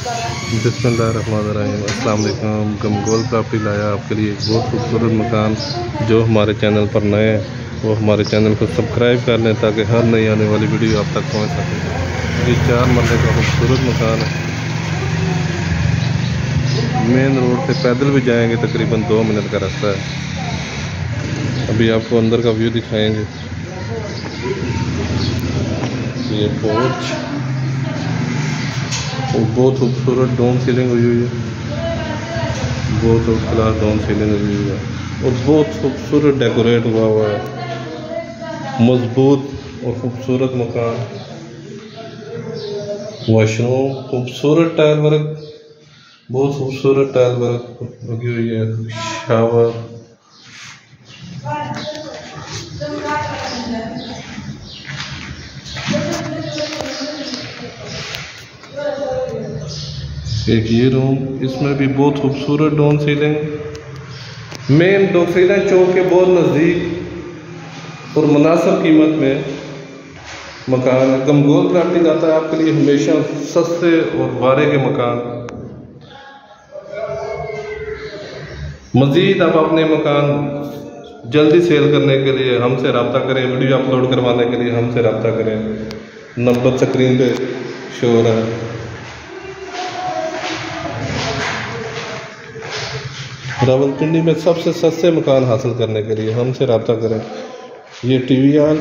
बिस्मिल्लाहिर्रहमानिर्रहीम। अस्सलाम वालेकुम। गमगोल प्रॉपर्टी लाया आपके लिए एक बहुत खूबसूरत मकान। जो हमारे चैनल पर नए हैं वो हमारे चैनल को सब्सक्राइब कर लें ताकि हर नई आने वाली वीडियो आप तक पहुंच सके। ये 4 मरले का खूबसूरत मकान है। मेन रोड से पैदल भी जाएंगे तकरीबन 2 मिनट का रास्ता है। अभी आपको अंदर का व्यू दिखाएंगे। ये पोर्च और बहुत खूबसूरत डाउन सीलिंग हुई है, बहुत क्लास डाउन सीलिंग हुई है और बहुत खूबसूरत डेकोरेट हुआ है। मजबूत और खूबसूरत मकान। वॉशरूम खूबसूरत टाइल वर्क, बहुत खूबसूरत टाइल वर्क लगी हुई है। शावर, एक ये रूम, इसमें भी बहुत खूबसूरत डाउन सीलिंग। मेन डोफीना चौक के बहुत नज़दीक और मुनासिब कीमत में मकान है। गमगोल प्रॉपर्टी लाता है आपके लिए हमेशा सस्ते और वारे के मकान। मज़ीद आप अपने मकान जल्दी सेल करने के लिए हमसे रब्ता करें। वीडियो अपलोड करवाने के लिए हमसे रब्ता करें। नंबर स्क्रीन पे शो हो रहा है। रावलपिंडी में सबसे सस्ते मकान हासिल करने के लिए हमसे रब्ता करें। ये टीवी हॉल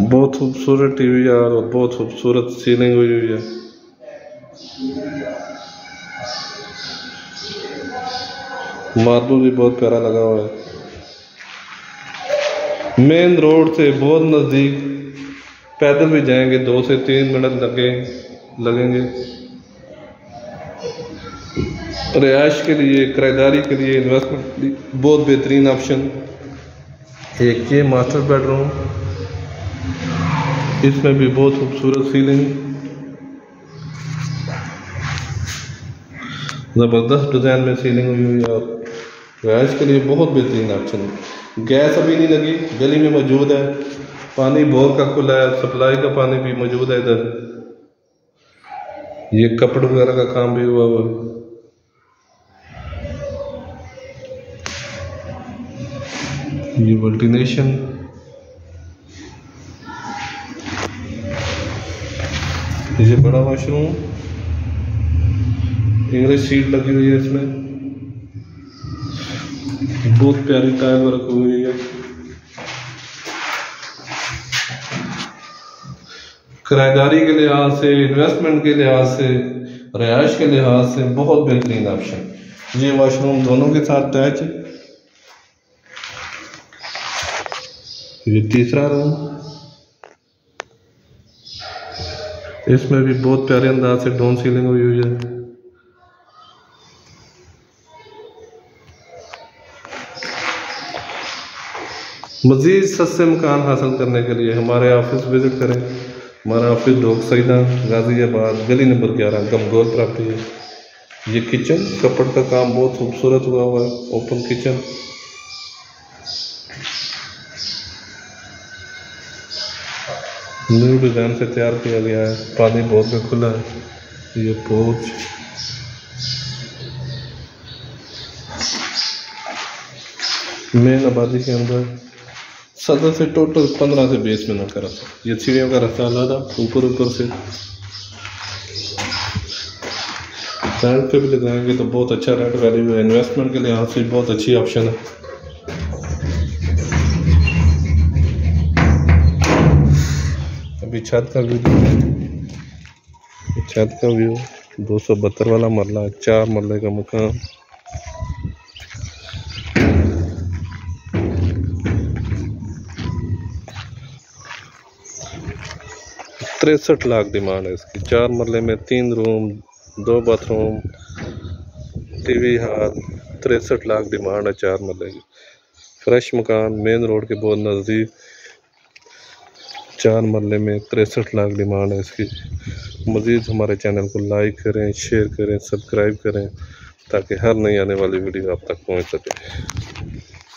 बहुत खूबसूरत टीवी हॉल और बहुत खूबसूरत सीलिंग हुई हुई है। मार्बल भी बहुत प्यारा लगा हुआ है। मेन रोड से बहुत नज़दीक, पैदल भी जाएंगे 2 से 3 मिनट लगेंगे। रिहाइश के लिए, किराएदारी के लिए, इन्वेस्टमेंट के लिए बहुत बेहतरीन ऑप्शन। एक ये मास्टर बेडरूम, इसमें भी बहुत खूबसूरत सीलिंग, ज़बरदस्त डिज़ाइन में सीलिंग हुई हुई है और रिहाइश के लिए बहुत बेहतरीन ऑप्शन। गैस अभी नहीं लगी, गली में मौजूद है। पानी बोर का खुला है, सप्लाई का पानी भी मौजूद है इधर। ये कपड़े वगैरह का काम भी हुआ हुआ है। ये वेंटिलेशन, ये बड़ा वॉशरूम, इंग्लिश सीट लगी हुई है। इसमें बहुत प्यारी टाइल वर्क हुई है। किराएदारी के लिहाज से, इन्वेस्टमेंट के लिहाज से, रिहाइश के लिहाज से बहुत बेहतरीन ऑप्शन। ये वॉशरूम दोनों के साथ अटैच है। ये तीसरा रूम, इसमें भी बहुत प्यारे अंदाज से डाउन सीलिंग हुई हुई है। मज़ीद सस्ते मकान हासिल करने के लिए हमारे ऑफिस विजिट करें। हमारा ऑफिस डोक सईदा, गाजियाबाद, गली नंबर 11, गमगोल प्रॉपर्टी है। ये किचन, कपड़ का काम बहुत खूबसूरत हुआ हुआ है। ओपन किचन, न्यू डिज़ाइन से तैयार किया गया है। पानी बोर में खुला है। ये पोर्च, मेन आबादी के अंदर सदर से टोटल 15 से 20 मिनट का रास्ता। ये सीढ़ियों का रास्ता अलग, ऊपर से रेंट पे भी लगाएंगे तो बहुत अच्छा रेंट वैल्यू है। इन्वेस्टमेंट के लिहाज से बहुत अच्छी ऑप्शन है। अभी छत का व्यू, छत का व्यू 272 वाला मरला, 4 मरले का मकान। ₹63 लाख डिमांड है इसकी। 4 मरले में 3 room, 2 bathroom, TV hall. 63 lakh demand है 4 मरले की। फ्रेश मकान, मेन रोड के बहुत नज़दीक, 4 मरले में 63 लाख डिमांड है इसकी। मज़ीद हमारे चैनल को लाइक करें, शेयर करें, सब्सक्राइब करें ताकि हर नई आने वाली वीडियो आप तक पहुंच सके।